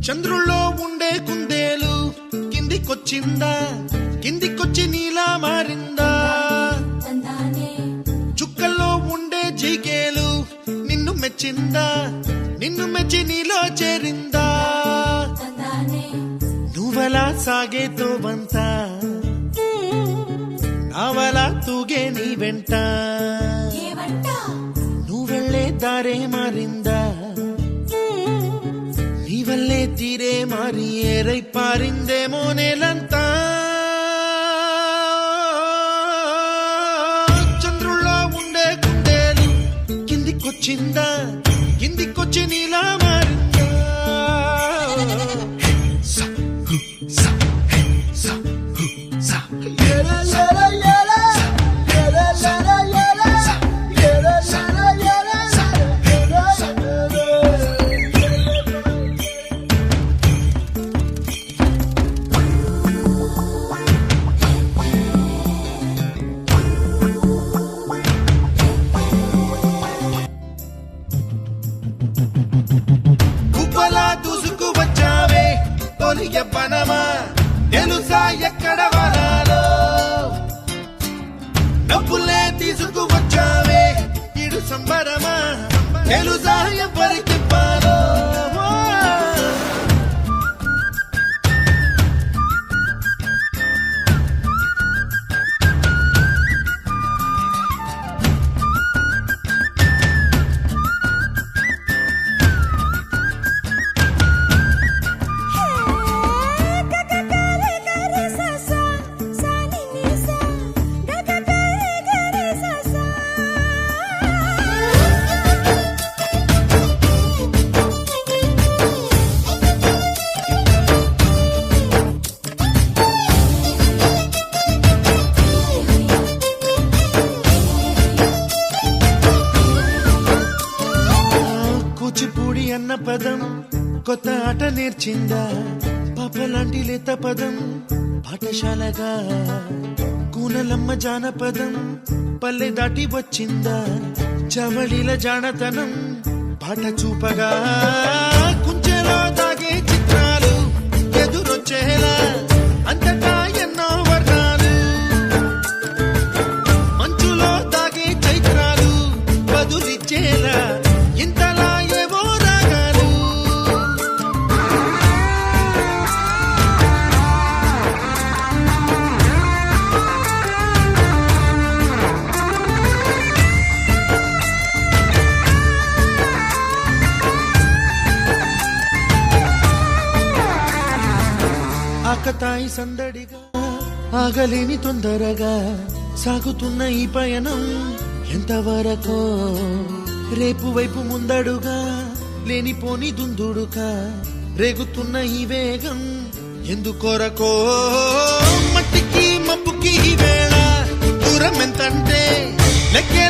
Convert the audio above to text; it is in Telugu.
చంద్రుల్లో ఉండే కుందేలు కిందికొచ్చిందా, కిందికొచ్చి నీలా మారిందా? చుక్కల్లో ఉండే జీకేలు నిన్ను మెచ్చిందా, నిన్ను మెచ్చి నీలో చేరిందా? నువ్వలా సాగేతో వంత, నావలా తూగే నీ వెంట, నువ్వెళ్ళే దారే మారిందా, నీ వల్లే తీరే మారి ఏరై పారిందేమో నేలంతా. చంద్రుల్లో ఉండే కుందేలు కిందికొచ్చిందా, కిందికొచ్చి నీలా మారిందా? దూసుకు వచ్చావే తొలి యవ్వనమా, తెలుసా ఎక్కడ వరాలో? డబ్బులే తీసుకు వచ్చావే ఇడు సంబరమా, తెలుసా ఎవరికివ్వాలో? కూచిపూడి అన్న పదం కొత్త ఆట నేర్చిందా, పాపలాంటి లేత పదం పాఠశాలగా? కూనలమ్మ జానపదం పల్లె దాటి వచ్చిందా, చవళిల జానతనం పాట చూపగా? కుంచెలో దాగే చిత్రాలు ఎదురొచ్చేలా అంతటా ఎన్నో వర్ణాలు, మంచులో దాగే చైత్రాలు బదులిచ్చేలా ఇంతలా ఏవో రాగాలు. ఆకతాయి సందడిగా ఆగలేని తొందరగా సాగుతున్న ఈ పయనం ఎంతవరకో? రేపు వైపు ముందడుగా లేనిపోని దుందుడుగా రేగుతున్న ఈ వేగం ఎందుకొరకో? మట్టికి మబ్బుకి ఈ వేళ దూరం ఎంతంటే లెక్కే